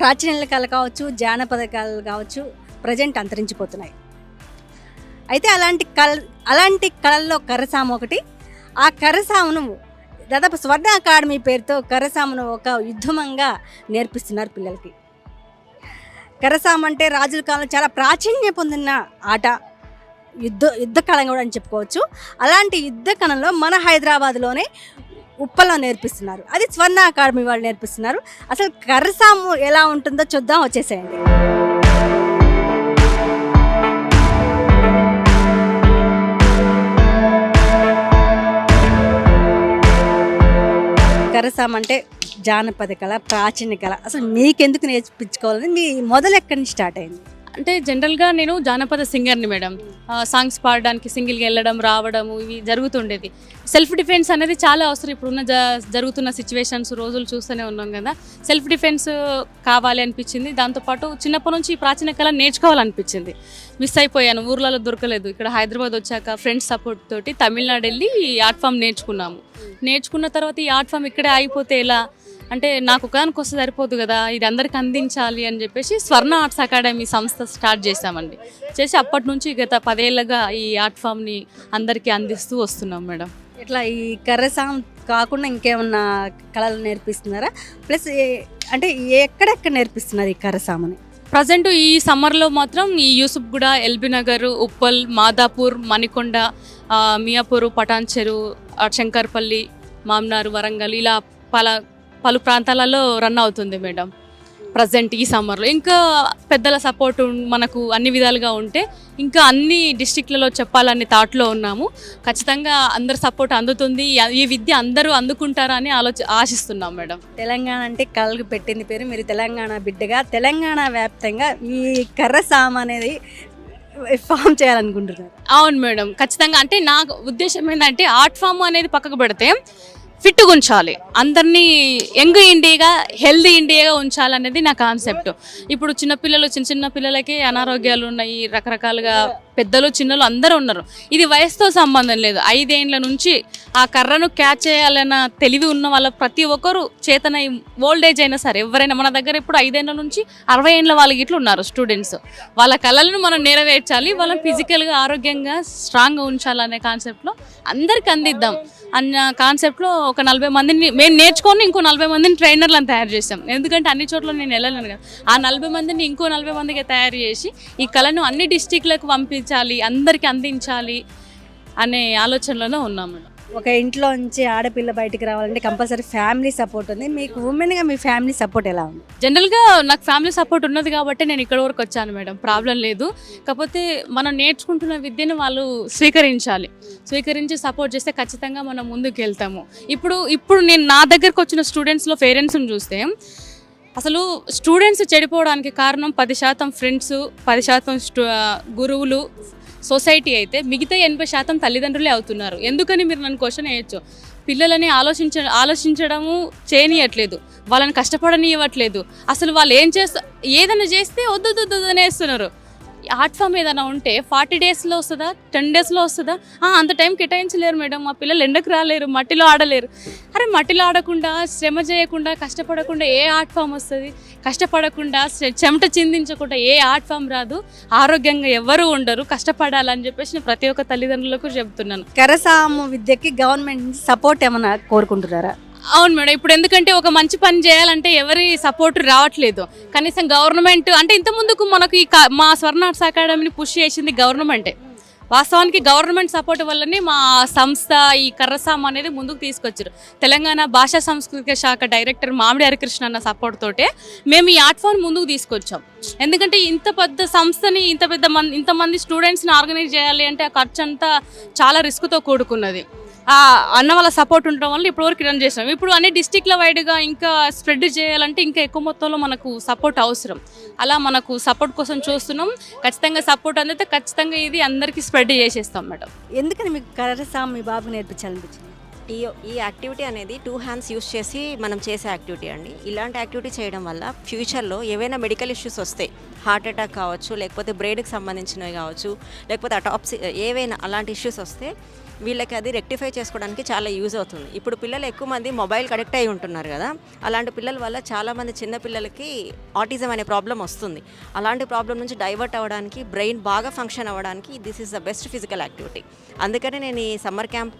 ప్రాచీన కళలు కావచ్చు, జానపద కళలు కావచ్చు ప్రజెంట్ అంతరించిపోతున్నాయి. అయితే అలాంటి కళల్లో కర్రసాము ఒకటి. ఆ కర్రసామును దాదాపు స్వర్ణ అకాడమీ పేరుతో కర్రసామును ఒక యుద్ధమంగా నేర్పిస్తున్నారు పిల్లలకి. కర్రసాము అంటే రాజుల కాలంలో చాలా ప్రాచీన్యం పొందిన ఆట, యుద్ధ కళ కూడా అని చెప్పుకోవచ్చు. అలాంటి యుద్ధ కళలో మన హైదరాబాద్లోనే ఉప్పల్లో నేర్పిస్తున్నారు. అది స్వర్ణ అకాడమీ వాళ్ళు నేర్పిస్తున్నారు. అసలు కర్రసాము ఎలా ఉంటుందో చూద్దాం, వచ్చేసేయండి. కర్రసాము అంటే జానపద కళ, ప్రాచీన కళ. అసలు మీకెందుకు నేర్పించుకోవాలని మీ మొదలు ఎక్కడి నుంచి స్టార్ట్ అయింది? అంటే జనరల్గా నేను జానపద సింగర్ని మేడం. సాంగ్స్ పాడడానికి సింగిల్గా వెళ్ళడం రావడము ఇవి జరుగుతుండేది. సెల్ఫ్ డిఫెన్స్ అనేది చాలా అవసరం. ఇప్పుడున్న జరుగుతున్న సిచ్యువేషన్స్ రోజులు చూస్తూనే ఉన్నాం కదా. సెల్ఫ్ డిఫెన్స్ కావాలి అనిపించింది. దాంతోపాటు చిన్నప్పటి నుంచి ప్రాచీన కళ నేర్చుకోవాలనిపించింది. మిస్ అయిపోయాను, ఊర్లలో దొరకలేదు. ఇక్కడ హైదరాబాద్ వచ్చాక ఫ్రెండ్స్ సపోర్ట్ తోటి తమిళనాడు వెళ్ళి ఆర్ట్ ఫామ్ నేర్చుకున్నాము. నేర్చుకున్న తర్వాత ఈ ఆర్ట్ ఫామ్ ఇక్కడే అయిపోతే ఎలా అంటే నాకు ఒకదానికి వస్తే సరిపోదు కదా, ఇది అందరికి అందించాలి అని చెప్పేసి స్వర్ణ ఆర్ట్స్ అకాడమీ సంస్థ స్టార్ట్ చేశామండి. చేసి అప్పటి నుంచి గత 10 ఏళ్ళగా ఈ ఆర్ట్ ఫామ్ని అందరికీ అందిస్తూ వస్తున్నాం మేడం. ఇట్లా ఈ కర్రసాము కాకుండా ఇంకేమన్నా కళలు నేర్పిస్తున్నారా? ప్లస్ అంటే ఎక్కడెక్కడ నేర్పిస్తున్నారు ఈ కర్రసాముని? ప్రజెంట్ ఈ సమ్మర్లో మాత్రం ఈ యూసుఫ్గూడ, ఎల్బీ నగర్, ఉప్పల్, మాదాపూర్, మణికొండ, మియాపూర్, పటాన్చెరు, శంకర్పల్లి, మామ్నార్, వరంగల్ ఇలా పలు ప్రాంతాలలో రన్ అవుతుంది మేడం ప్రజెంట్ ఈ సమ్మర్లో. ఇంకా పెద్దల సపోర్ట్ మనకు అన్ని విధాలుగా ఉంటే ఇంకా అన్ని డిస్ట్రిక్ట్లలో చెప్పాలనే థాట్లో ఉన్నాము. ఖచ్చితంగా అందరు సపోర్ట్ అందుతుంది. ఈ విద్య అందరూ అందుకుంటారా అని ఆశిస్తున్నాం మేడం. తెలంగాణ అంటే కళకు పెట్టింది పేరు. మీరు తెలంగాణ బిడ్డగా తెలంగాణ వ్యాప్తంగా ఈ కర్రసాము అనేది ఫామ్ చేయాలనుకుంటున్నారు? అవును మేడం, ఖచ్చితంగా. అంటే నా ఉద్దేశం ఏంటంటే ఆర్ట్ ఫామ్ అనేది పక్కకు పెడితే ఫిట్గా ఉంచాలి, అందరినీ యంగ్ ఇండియాగా హెల్దీ ఇండియాగా ఉంచాలనేది నా కాన్సెప్ట్. ఇప్పుడు చిన్నపిల్లలు చిన్న పిల్లలకి అనారోగ్యాలు ఉన్నాయి, రకరకాలుగా పెద్దలు చిన్నలు అందరూ ఉన్నారు. ఇది వయసుతో సంబంధం లేదు. 5 ఏళ్ళ నుంచి ఆ కర్రను క్యాచ్ చేయాలన్న తెలివి ఉన్న వాళ్ళ ప్రతి ఒక్కరు చేతన ఓల్డ్ ఏజ్ అయినా సరే ఎవరైనా మన దగ్గర ఇప్పుడు 5 ఏళ్ళ నుంచి 60 ఏళ్ళ వాళ్ళకి ఇట్లా ఉన్నారు స్టూడెంట్స్. వాళ్ళ కళలను మనం నెరవేర్చాలి, వాళ్ళని ఫిజికల్గా ఆరోగ్యంగా స్ట్రాంగ్గా ఉంచాలనే కాన్సెప్ట్లో అందరికి అందిద్దాం అన్న కాన్సెప్ట్లో ఒక 40 మందిని మేము నేర్చుకొని ఇంకో 40 మందిని ట్రైనర్లను తయారు చేస్తాం. ఎందుకంటే అన్ని చోట్ల నేను వెళ్ళలేను కదా. ఆ 40 మందిని ఇంకో 40 మందికి తయారు చేసి ఈ కళను అన్ని డిస్టిక్లకు పంపించాలి, అందరికీ అందించాలి అనే ఆలోచనలోనే ఉన్నాం మేడం. ఒక ఇంట్లో నుంచి ఆడపిల్ల బయటికి రావాలంటే కంపల్సరీ ఫ్యామిలీ సపోర్ట్ ఉంది. మీకు ఉమెన్గా మీ ఫ్యామిలీ సపోర్ట్ ఎలా ఉంది? జనరల్గా నాకు ఫ్యామిలీ సపోర్ట్ ఉన్నది కాబట్టి నేను ఇక్కడ వరకు వచ్చాను మేడం, ప్రాబ్లం లేదు. కాకపోతే మనం నేర్చుకుంటున్న విద్యను వాళ్ళు స్వీకరించి సపోర్ట్ చేస్తే ఖచ్చితంగా మనం ముందుకు వెళ్తాము. ఇప్పుడు నేను నా దగ్గరకు వచ్చిన స్టూడెంట్స్లో పేరెంట్స్ని చూస్తే అసలు స్టూడెంట్స్ చెడిపోవడానికి కారణం 10% ఫ్రెండ్స్, 10% గురువులు, సొసైటీ అయితే మిగతా 80% తల్లిదండ్రులే అవుతున్నారు. ఎందుకని మీరు నన్ను క్వశ్చన్ వేయచ్చు. పిల్లలని ఆలోచించడము చేయనియట్లేదు, వాళ్ళని కష్టపడనివ్వట్లేదు. అసలు వాళ్ళు ఏదైనా చేస్తే వద్దు అనేస్తున్నారు. ఆర్ట్ ఫామ్ ఏదైనా ఉంటే 40 డేస్లో వస్తుందా, 10 డేస్లో వస్తుందా? అంత టైం కేటాయించలేరు మేడం. మా పిల్లలు ఎండకు రాలేరు, మట్టిలో ఆడలేరు. అరే మట్టిలో ఆడకుండా, శ్రమ చేయకుండా, కష్టపడకుండా ఏ ఆర్ట్ ఫామ్ వస్తుంది? కష్టపడకుండా, చెమట చిందించకుండా ఏ ఆర్ట్ ఫామ్ రాదు. ఆరోగ్యంగా ఎవరు ఉండరు. కష్టపడాలని చెప్పేసి నేను ప్రతి ఒక్క తల్లిదండ్రులకు చెప్తున్నాను. కర్రసాము విద్యకి గవర్నమెంట్ సపోర్ట్ ఏమైనా కోరుకుంటున్నారా? అవును మేడం, ఇప్పుడు ఎందుకంటే ఒక మంచి పని చేయాలంటే ఎవరి సపోర్ట్ రావట్లేదు. కనీసం గవర్నమెంట్ అంటే ఇంతకుముందుకు మనకు మా స్వర్ణ ఆర్ట్స్ అకాడమీని పుష్ చేసింది గవర్నమెంటే. వాస్తవానికి గవర్నమెంట్ సపోర్ట్ వల్లనే మా సంస్థ ఈ కర్రసాము అనేది ముందుకు తీసుకొచ్చారు. తెలంగాణ భాషా సాంస్కృతిక శాఖ డైరెక్టర్ మామిడి హరికృష్ణ అన్న సపోర్ట్ తోటే మేము ఈ ఆర్ట్ ఫామ్ ముందుకు తీసుకొచ్చాం. ఎందుకంటే ఇంత పెద్ద సంస్థని ఇంతమంది స్టూడెంట్స్ని ఆర్గనైజ్ చేయాలి అంటే ఆ ఖర్చు అంతా చాలా రిస్క్తో కూడుకున్నది. అన్న వాళ్ళ సపోర్ట్ ఉండడం వల్ల ఇప్పటివరకు రన్ చేసాం. ఇప్పుడు అన్ని డిస్టిక్ల వైడ్గా ఇంకా స్ప్రెడ్ చేయాలంటే ఇంకా ఎక్కువ మొత్తంలో మనకు సపోర్ట్ అవసరం. అలా మనకు సపోర్ట్ కోసం చూస్తున్నాం. ఖచ్చితంగా సపోర్ట్ అందితే ఖచ్చితంగా ఇది అందరికీ స్ప్రెడ్ చేసేస్తాం మేడం. ఎందుకని మీకు కర్రసాము మీ బాబు నేర్పించాలనిపించింది? ఈ ఈ యాక్టివిటీ అనేది 2 హ్యాండ్స్ యూస్ చేసి మనం చేసే యాక్టివిటీ అండి. ఇలాంటి యాక్టివిటీ చేయడం వల్ల ఫ్యూచర్లో ఏవైనా మెడికల్ ఇష్యూస్ వస్తాయి, హార్ట్ అటాక్ కావచ్చు, లేకపోతే బ్రెయిన్కి సంబంధించినవి కావచ్చు, లేకపోతే అటాప్సీ, ఏవైనా అలాంటి ఇష్యూస్ వస్తే వీళ్ళకి అది రెక్టిఫై చేసుకోవడానికి చాలా యూజ్ అవుతుంది. ఇప్పుడు పిల్లలు ఎక్కువ మంది మొబైల్కి అడిక్ట్ అయి ఉంటున్నారు కదా, అలాంటి పిల్లల వల్ల చాలామంది చిన్న పిల్లలకి ఆటిజం అనే ప్రాబ్లం వస్తుంది. అలాంటి ప్రాబ్లం నుంచి డైవర్ట్ అవ్వడానికి, బ్రెయిన్ బాగా ఫంక్షన్ అవ్వడానికి this is the best physical activity. అందుకని నేను ఈ సమ్మర్ క్యాంప్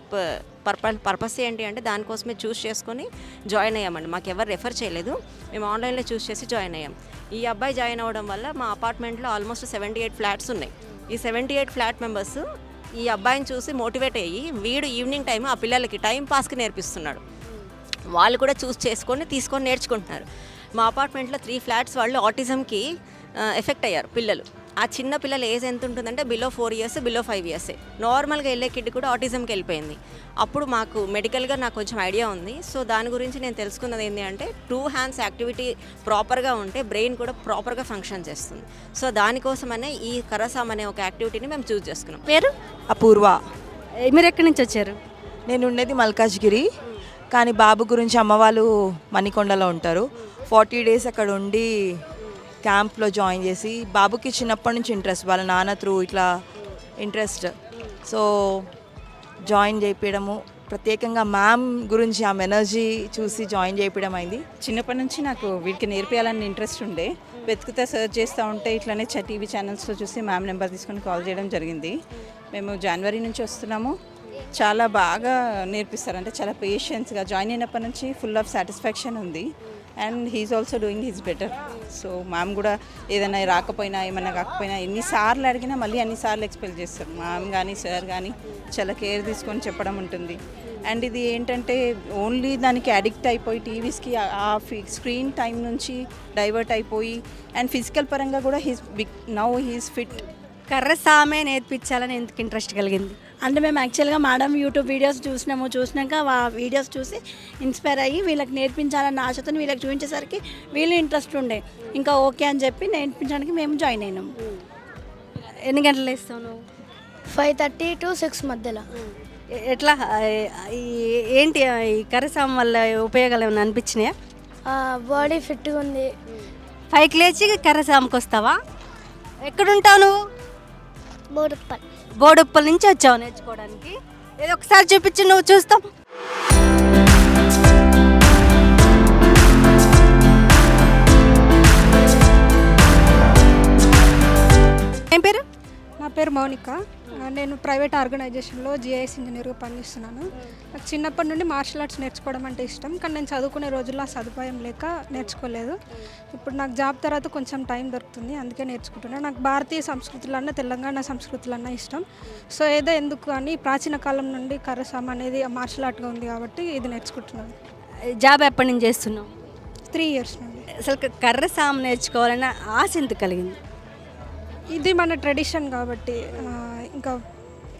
పర్పస్ ఏంటి అంటే దానికోసమే చూస్ చేసుకొని జాయిన్ అయ్యామండి. మాకు ఎవరు రెఫర్ చేయలేదు, మేము ఆన్లైన్లో చూస్ చేసి జాయిన్ అయ్యాం. ఈ అబ్బాయి జాయిన్ అవ్వడం వల్ల మా అపార్ట్మెంట్లో ఆల్మోస్ట్ 78 ఫ్లాట్స్ ఉన్నాయి. ఈ 78 ఫ్లాట్ మెంబర్స్ ఈ అబ్బాయిని చూసి మోటివేట్ అయ్యి వీడు ఈవినింగ్ టైం ఆ పిల్లలకి టైం పాస్కి నేర్పిస్తున్నాడు. వాళ్ళు కూడా చూస్ చేసుకొని తీసుకొని నేర్చుకుంటున్నారు. మా అపార్ట్మెంట్లో 3 ఫ్లాట్స్ వాళ్ళు ఆటిజంకి ఎఫెక్ట్ అయ్యారు పిల్లలు. ఆ చిన్న పిల్లల ఏజ్ ఎంత ఉంటుందంటే బిలో 4 ఇయర్స్, బిలో 5 ఇయర్స్. నార్మల్గా వెళ్ళే కిడ్ కూడా ఆటిజంకి వెళ్ళిపోయింది. అప్పుడు మాకు మెడికల్గా నాకు కొంచెం ఐడియా ఉంది. సో దాని గురించి నేను తెలుసుకున్నది ఏంటి అంటే 2 హ్యాండ్స్ యాక్టివిటీ ప్రాపర్గా ఉంటే బ్రెయిన్ కూడా ప్రాపర్గా ఫంక్షన్ చేస్తుంది. సో దానికోసమనే ఈ కరసామ్ అనే ఒక యాక్టివిటీని మేము చూస్ చేసుకున్నాం. పేరు అపూర్వ. మీరు ఎక్కడి నుంచి వచ్చారు? నేను ఉండేది మల్కాజ్గిరి, కానీ బాబు గురించి అమ్మ వాళ్ళు మణికొండలో ఉంటారు. 40 డేస్ అక్కడ ఉండి క్యాంప్లో జాయిన్ చేసి, బాబుకి చిన్నప్పటి నుంచి ఇంట్రెస్ట్, వాళ్ళ నాన్న త్రూ ఇట్లా ఇంట్రెస్ట్, సో జాయిన్ చేయించడము, ప్రత్యేకంగా మ్యామ్ గురించి ఆమె ఎనర్జీ చూసి జాయిన్ చేయించడం అయింది. చిన్నప్పటి నుంచి నాకు వీటికి నేర్పించాలని ఇంట్రెస్ట్ ఉండే, వెతుకుతా సర్చ్ చేస్తూ ఉంటే ఇట్లానే టీవీ ఛానల్స్లో చూసి మ్యామ్ నెంబర్ తీసుకొని కాల్ చేయడం జరిగింది. మేము జనవరి నుంచి వస్తున్నాము. చాలా బాగా నేర్పిస్తారు, అంటే చాలా పేషెన్స్గా. జాయిన్ అయినప్పటి నుంచి ఫుల్ ఆఫ్ సాటిస్ఫాక్షన్ ఉంది. And he's also doing his better. So ma'am కూడా ఏదైనా రాకపోయినా, ఏమైనా కాకపోయినా ఎన్నిసార్లు అడిగినా మళ్ళీ అన్నిసార్లు ఎక్స్ప్లెయిన్ చేస్తారు. మ్యామ్ కానీ సార్ కానీ చాలా కేర్ తీసుకొని చెప్పడం ఉంటుంది. అండ్ ఇది ఏంటంటే ఓన్లీ దానికి అడిక్ట్ అయిపోయి టీవీస్కి ఆ స్క్రీన్ టైం నుంచి డైవర్ట్ అయిపోయి, అండ్ ఫిజికల్ పరంగా కూడా నౌ హీస్ ఫిట్. కర్రసామే నేర్పించాలని ఎందుకు ఇంట్రెస్ట్ కలిగింది? అంటే మేము యాక్చువల్గా మేడం యూట్యూబ్ వీడియోస్ చూసినాక ఆ వీడియోస్ చూసి ఇన్స్పైర్ అయ్యి వీళ్ళకి నేర్పించాలన్న ఆశతో వీళ్ళకి చూపించేసరికి వీళ్ళు ఇంట్రెస్ట్ ఉండే, ఇంకా ఓకే అని చెప్పి నేర్పించడానికి మేము జాయిన్ అయినాము. ఎన్ని గంటలు వేస్తావు నువ్వు? 5:30 to 6 మధ్యలో. ఎట్లా ఏంటి ఈ కర్రసాం వల్ల ఉపయోగాలు ఏమైనా అనిపించినాయా? బాడీ ఫిట్గా ఉంది. 5కి లేచి కర్రసాంకి వస్తావా? ఎక్కడుంటావు నువ్వు? బోడుప్పల నుంచి వచ్చావు నేర్చుకోవడానికి. ఏదో ఒకసారి చూపించి నువ్వు చూస్తాం. ఏం పేరు? నా పేరు మౌనిక. నేను ప్రైవేట్ ఆర్గనైజేషన్లో జిఐఎస్ ఇంజనీర్గా పనిచేస్తున్నాను. నాకు చిన్నప్పటి నుండి మార్షల్ ఆర్ట్స్ నేర్చుకోవడం అంటే ఇష్టం, కానీ నేను చదువుకునే రోజుల్లో ఆ సదుపాయం లేక నేర్చుకోలేదు. ఇప్పుడు నాకు జాబ్ తర్వాత కొంచెం టైం దొరుకుతుంది, అందుకే నేర్చుకుంటున్నాను. నాకు భారతీయ సంస్కృతులన్నా, తెలంగాణ సంస్కృతులన్నా ఇష్టం. సో ఏదో ఎందుకు అని ప్రాచీన కాలం నుండి కర్రసామ అనేది మార్షల్ ఆర్ట్గా ఉంది కాబట్టి ఇది నేర్చుకుంటున్నాను. జాబ్ ఎప్పటి నుంచి చేస్తున్నావు? 3 ఇయర్స్ నుండి. అసలు కర్రసాం నేర్చుకోవాలన్న ఆశ ఎందుకు కలిగింది? ఇది మన ట్రెడిషన్ కాబట్టి ఇంకా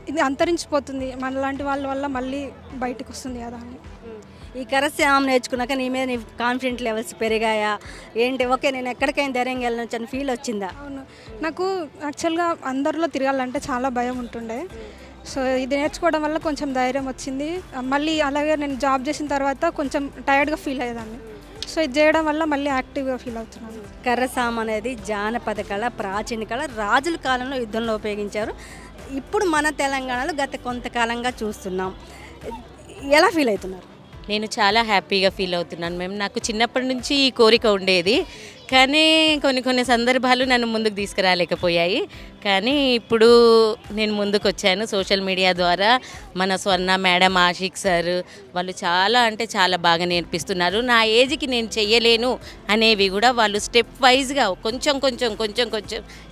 ఇది అంతరించిపోతుంది, మనలాంటి వాళ్ళ వల్ల మళ్ళీ బయటకు వస్తుంది కదా అని. ఈ కరసాం నేర్చుకున్నాక నీ మీద నీ కాన్ఫిడెంట్ లెవెల్స్ పెరిగాయా ఏంటి? ఓకే, నేను ఎక్కడికైనా ధైర్యంగా వెళ్ళొచ్చు అని ఫీల్ వచ్చిందా? అవును, నాకు యాక్చువల్గా అందరిలో తిరగాలంటే చాలా భయం ఉంటుండే. సో ఇది నేర్చుకోవడం వల్ల కొంచెం ధైర్యం వచ్చింది. మళ్ళీ అలాగే నేను జాబ్ చేసిన తర్వాత కొంచెం టైర్డ్గా ఫీల్ అయ్యేదాన్ని. సో ఇది చేయడం వల్ల మళ్ళీ యాక్టివ్గా ఫీల్ అవుతున్నాను. కర్రసాం అనేది జానపద కళ, ప్రాచీన కళ, రాజుల కాలంలో యుద్ధంలో ఉపయోగించారు. ఇప్పుడు మన తెలంగాణలో గత కొంతకాలంగా చూస్తున్నాం. ఎలా ఫీల్ అవుతున్నారు? నేను చాలా హ్యాపీగా ఫీల్ అవుతున్నాను నాకు చిన్నప్పటి నుంచి ఈ కోరిక ఉండేది, కానీ కొన్ని సందర్భాలు నన్ను ముందుకు తీసుకురాలేకపోయాయి. కానీ ఇప్పుడు నేను ముందుకు వచ్చాను సోషల్ మీడియా ద్వారా. మన స్వర్ణ మేడం, ఆషిక్ సార్ వాళ్ళు చాలా అంటే చాలా బాగా నేర్పిస్తున్నారు. నా ఏజ్కి నేను చెయ్యలేను అనేవి కూడా వాళ్ళు స్టెప్ వైజ్గా కొంచెం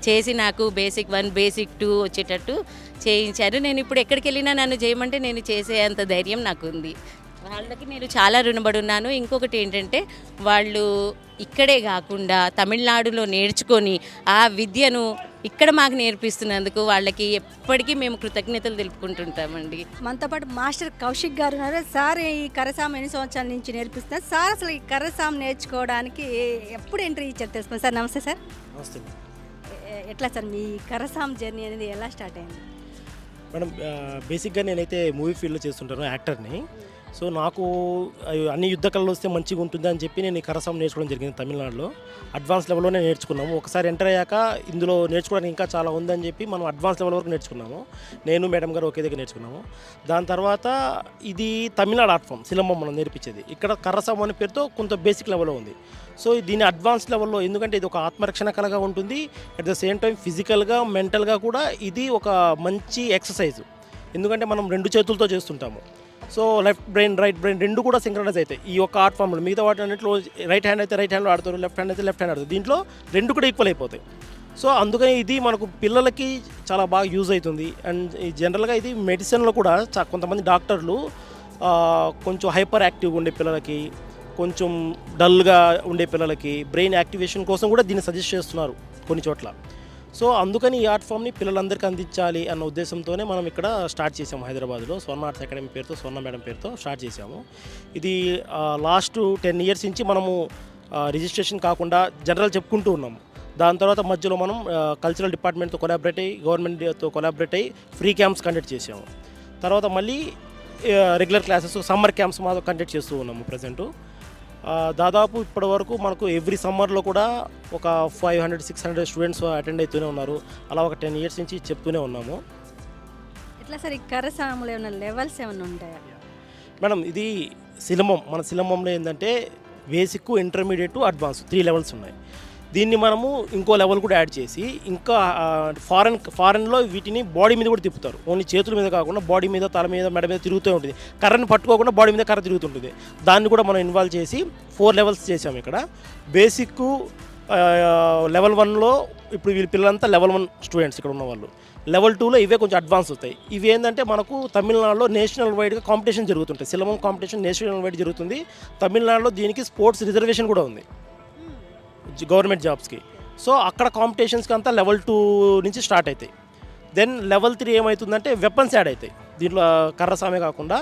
చేసి నాకు బేసిక్ 1, బేసిక్ 2 వచ్చేటట్టు చేయించారు. నేను ఇప్పుడు ఎక్కడికి వెళ్ళినా నన్ను చేయమంటే నేను చేసేంత ధైర్యం నాకు ఉంది. వాళ్ళకి నేను చాలా రుణపడి ఉన్నాను. ఇంకొకటి ఏంటంటే వాళ్ళు ఇక్కడే కాకుండా తమిళనాడులో నేర్చుకొని ఆ విద్యను ఇక్కడ మాకు నేర్పిస్తున్నందుకు వాళ్ళకి ఎప్పటికీ మేము కృతజ్ఞతలు తెలుపుకుంటుంటామండి. మనతో పాటు మాస్టర్ కౌశిక్ గారు ఉన్నారు. సార్ ఈ కర్రసాం ఎన్ని సంవత్సరాల నుంచి నేర్పిస్తున్నారు? సార్ అసలు ఈ కర్రసాం నేర్చుకోవడానికి ఎప్పుడు ఎంట్రీ ఇచ్చారు తెలుసుకుని? సార్ నమస్తే సార్. నమస్తే ఎట్లా సార్ మీ కర్రసాం జర్నీ అనేది ఎలా స్టార్ట్ అయింది? మేడం, బేసిక్గా నేనైతే మూవీ ఫీల్డ్లో చేస్తుంటాను, యాక్టర్ని. సో నాకు అన్ని యుద్ధ కళలు వస్తే మంచిగా ఉంటుంది అని చెప్పి నేను ఈ కరసాం నేర్చుకోవడం జరిగింది తమిళనాడులో. అడ్వాన్స్ లెవెల్లోనే నేర్చుకున్నాము. ఒకసారి ఎంటర్ అయ్యాక ఇందులో నేర్చుకోవడానికి ఇంకా చాలా ఉందని చెప్పి మనం అడ్వాన్స్ లెవెల్ వరకు నేర్చుకున్నాము. నేను మేడం గారు ఒకే దగ్గర నేర్చుకున్నాము. దాని తర్వాత ఇది తమిళనాడు ఆర్ట్ ఫామ్ సిలంబం మనం నేర్పించేది. ఇక్కడ కర్రసాం అనే పేరుతో కొంత బేసిక్ లెవెల్లో ఉంది. సో దీని అడ్వాన్స్ లెవెల్లో, ఎందుకంటే ఇది ఒక ఆత్మరక్షణ కళగా ఉంటుంది, అట్ ద సేమ్ టైం ఫిజికల్గా మెంటల్గా కూడా ఇది ఒక మంచి ఎక్సర్సైజ్. ఎందుకంటే మనం 2 చేతులతో చేస్తుంటాము. So left brain right brain రెండు కూడా సింక్రనైజ్ అవుతాయి ఈ ఒక్క ఆర్ట్ ఫామ్లో. మిగతా వాటి అన్నింటిలో రైట్ హ్యాండ్ అయితే రైట్ హ్యాండ్లో ఆడతారు, లెఫ్ట్ హ్యాండ్ అయితే లెఫ్ట్ హ్యాండ్ ఆడతారు. దీంట్లో 2 కూడా ఈక్వల్ అయిపోతాయి. సో అందుకని ఇది మనకు పిల్లలకి చాలా బాగా యూజ్ అవుతుంది. అండ్ జనరల్గా ఇది మెడిసిన్లో కూడా కొంతమంది డాక్టర్లు కొంచెం హైపర్ యాక్టివ్గా ఉండే పిల్లలకి, కొంచెం డల్గా ఉండే పిల్లలకి బ్రెయిన్ యాక్టివేషన్ కోసం కూడా దీన్ని సజెస్ట్ చేస్తున్నారు కొన్ని చోట్ల. సో అందుకని ఈ ఆర్ట్ ఫామ్ని పిల్లలందరికీ అందించాలి అన్న ఉద్దేశంతోనే మనం ఇక్కడ స్టార్ట్ చేసాము హైదరాబాద్లో. స్వర్ణ ఆర్ట్స్ అకాడమీ పేరుతో, స్వర్ణ మేడం పేరుతో స్టార్ట్ చేసాము. ఇది లాస్ట్ 10 years నుంచి మనము రిజిస్ట్రేషన్ కాకుండా జనరల్ చెప్పుకుంటూ ఉన్నాము. దాని తర్వాత మధ్యలో మనం కల్చరల్ డిపార్ట్మెంట్తో కొలాబరేట్ అయ్యి, గవర్నమెంట్తో కొలాబరేట్ అయ్యి ఫ్రీ క్యాంప్స్ కండక్ట్ చేసాము. తర్వాత మళ్ళీ రెగ్యులర్ క్లాసెస్, సమ్మర్ క్యాంప్స్ మాత్రం కండక్ట్ చేస్తూ ఉన్నాము ప్రజెంటు. దాదాపు ఇప్పటి వరకు మనకు ఎవ్రీ సమ్మర్లో కూడా ఒక 500-600 స్టూడెంట్స్ అటెండ్ అవుతూనే ఉన్నారు. అలా ఒక 10 years నుంచి చెప్తూనే ఉన్నాము. ఎట్లా సార్ ఈ కరసాములు ఏమైనా లెవెల్స్ ఏమైనా ఉంటాయా? మేడం ఇది సిలంబం, మన సిలంబంలో ఏంటంటే బేసిక్, ఇంటర్మీడియట్, అడ్వాన్స్ 3 levels ఉన్నాయి. దీన్ని మనము ఇంకో లెవెల్ కూడా యాడ్ చేసి ఇంకా ఫారెన్లో వీటిని బాడీ మీద కూడా తిప్పుతారు. ఓన్లీ చేతుల మీద కాకుండా బాడీ మీద, తల మీద, మెడ మీద తిరుగుతూ ఉంటుంది. కర్రని పట్టుకోకుండా బాడీ మీద కర్ర తిరుగుతుంటుంది. దాన్ని కూడా మనం ఇన్వాల్వ్ చేసి 4 levels చేసాము ఇక్కడ. బేసిక్ level 1లో ఇప్పుడు వీళ్ళ పిల్లలంతా level 1 స్టూడెంట్స్ ఇక్కడ ఉన్నవాళ్ళు. level 2లో ఇవే కొంచెం అడ్వాన్స్ అవుతాయి. ఇవి ఏంటంటే మనకు తమిళనాడులో నేషనల్ వైడ్గా కాంపిటీషన్ జరుగుతుంటాయి. సిలబం కాంపిటీషన్ నేషనల్ వైడ్ జరుగుతుంది. తమిళనాడులో దీనికి స్పోర్ట్స్ రిజర్వేషన్ కూడా ఉంది గవర్నమెంట్ జాబ్స్కి. సో అక్కడ కాంపిటీషన్స్కి అంతా level 2 నుంచి స్టార్ట్ అవుతాయి. దెన్ level 3 ఏమవుతుందంటే వెపన్స్ యాడ్ అవుతాయి. దీంట్లో కర్రసామే కాకుండా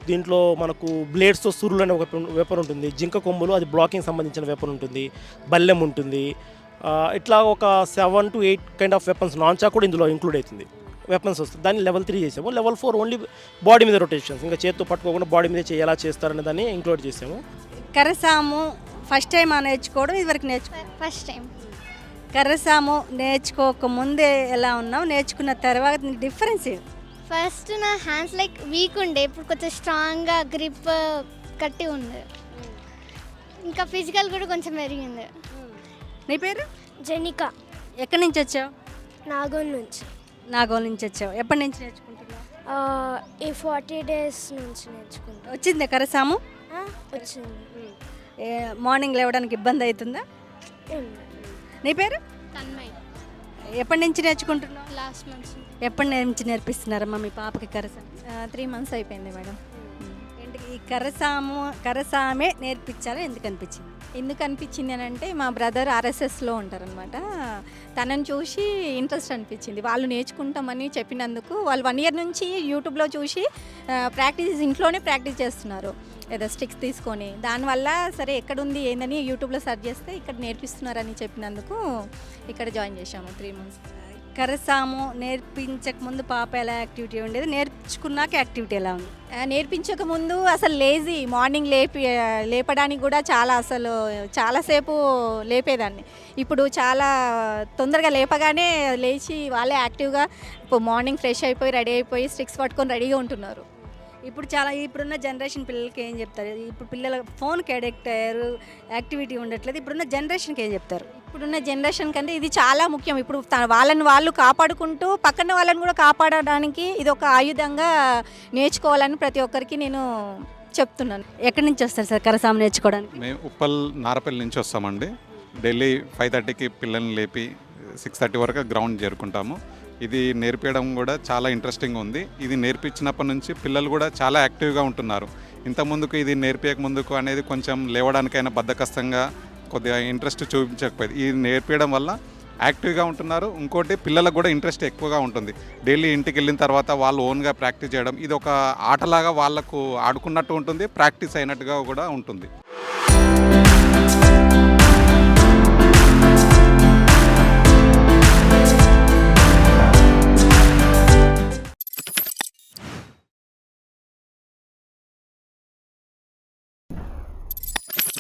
దీంట్లో మనకు బ్లేడ్స్తో సురులు అనే ఒక వెపన్ ఉంటుంది, జింక కొమ్ములు అది బ్లాకింగ్ సంబంధించిన వెపన్ ఉంటుంది, బల్లెం ఉంటుంది. ఇట్లా ఒక 7 to 8 కైండ్ ఆఫ్ వెపన్స్, నాన్చా కూడా ఇందులో ఇంక్లూడ్ అవుతుంది. వెపన్స్ వస్తుంది. దాన్ని level 3 చేసాము. level 4 ఓన్లీ బాడీ మీద రొటేషన్స్, ఇంకా చేతితో పట్టుకోకుండా బాడీ మీద ఎలా చేస్తారనే దాన్ని ఇంక్లూడ్ చేసాము. కరసాము ఫస్ట్ టైం నేర్చుకోవడం, ఇదివరకు ఫస్ట్ టైం. కర్రసాము నేర్చుకోకముందే ఎలా ఉన్నావు, నేర్చుకున్న తర్వాత డిఫరెన్స్? ఫస్ట్ నా హ్యాండ్స్ లైక్ వీక్ ఉండే, ఇప్పుడు కొంచెం స్ట్రాంగ్గా గ్రిప్ కట్టి ఉంది. ఇంకా ఫిజికల్ కూడా కొంచెం పెరిగింది. నీ పేరు? జెనికా. ఎక్కడి నుంచి వచ్చావు? నాగోల్ నుంచి. నాగోల్ నుంచి వచ్చావు. ఎప్పటి నుంచి నేర్చుకుంటున్నావు? ఈ 40 days నుంచి నేర్చుకుంటా. వచ్చిందా కరసాము? వచ్చింది. మార్నింగ్ లేవడానికి ఇబ్బంది అవుతుందా? నీ పేరు? తన్మయ్. ఎప్పటి నుంచి నేర్చుకుంటున్నావు? Last month. ఎప్పటి నుంచి నేర్పిస్తున్నారమ్మా మీ పాపకి కరసాము? 3 months అయిపోయింది మేడం. ఏంటి ఈ కరసామే నేర్పించాలో ఎందుకు అనిపించింది? ఎందుకు అనిపించింది అని అంటే మా బ్రదర్ RSSలో ఉంటారనమాట. తనని చూసి ఇంట్రెస్ట్ అనిపించింది. వాళ్ళు నేర్చుకుంటామని చెప్పినందుకు వాళ్ళు 1 year నుంచి యూట్యూబ్లో చూసి ఇంట్లోనే ప్రాక్టీస్ చేస్తున్నారు, ఏదో స్టిక్స్ తీసుకొని. దానివల్ల సరే ఎక్కడుంది ఏందని యూట్యూబ్లో సెర్చ్ చేస్తే ఇక్కడ నేర్పిస్తున్నారని చెప్పినందుకు ఇక్కడ జాయిన్ చేశాము 3 months. కరసాము నేర్పించక ముందు పాప ఎలా యాక్టివిటీ ఉండేది, నేర్చుకున్నాక యాక్టివిటీ ఎలా ఉంది? నేర్పించక ముందు అసలు లేజీ, మార్నింగ్ లేపడానికి కూడా చాలాసేపు లేపేదాన్ని. ఇప్పుడు చాలా తొందరగా లేపగానే లేచి వాళ్ళే యాక్టివ్గా ఇప్పుడు మార్నింగ్ ఫ్రెష్ అయిపోయి రెడీ అయిపోయి స్టిక్స్ పట్టుకొని రెడీగా ఉంటున్నారు. ఇప్పుడున్న జనరేషన్ పిల్లలకి ఏం చెప్తారు? ఇప్పుడు పిల్లలు ఫోన్కి అడిక్ట్ అయ్యారు, యాక్టివిటీ ఉండట్లేదు. ఇప్పుడున్న జనరేషన్కి ఏం చెప్తారు? ఇప్పుడున్న జనరేషన్ కంటే ఇది చాలా ముఖ్యం. ఇప్పుడు వాళ్ళని వాళ్ళు కాపాడుకుంటూ పక్కన వాళ్ళని కూడా కాపాడడానికి ఇది ఒక ఆయుధంగా నేర్చుకోవాలని ప్రతి ఒక్కరికి నేను చెప్తున్నాను. ఎక్కడి నుంచి వస్తారు సార్ కరసాము నేర్చుకోవడానికి? మేము ఉప్పల్ నారపల్లి నుంచి వస్తామండి. డైలీ 5:30కి పిల్లల్ని లేపి 6:30 వరకు గ్రౌండ్ చేరుకుంటాము. ఇది నేర్పించడం కూడా చాలా ఇంట్రెస్టింగ్ ఉంది. ఇది నేర్పించినప్పటి నుంచి పిల్లలు కూడా చాలా యాక్టివ్గా ఉంటున్నారు. ఇంతకుముందుకు ఇది నేర్పించక ముందుకు అనేది కొంచెం లేవడానికైనా బద్ధకస్తంగా కొద్దిగా ఇంట్రెస్ట్ చూపించకపోయేది. ఇది నేర్పించడం వల్ల యాక్టివ్గా ఉంటున్నారు. ఇంకోటి పిల్లలకు కూడా ఇంట్రెస్ట్ ఎక్కువగా ఉంటుంది. డైలీ ఇంటికి వెళ్ళిన తర్వాత వాళ్ళు ఓన్గా ప్రాక్టీస్ చేయడం, ఇది ఒక ఆటలాగా వాళ్ళకు ఆడుకున్నట్టు ఉంటుంది, ప్రాక్టీస్ అయినట్టుగా కూడా ఉంటుంది.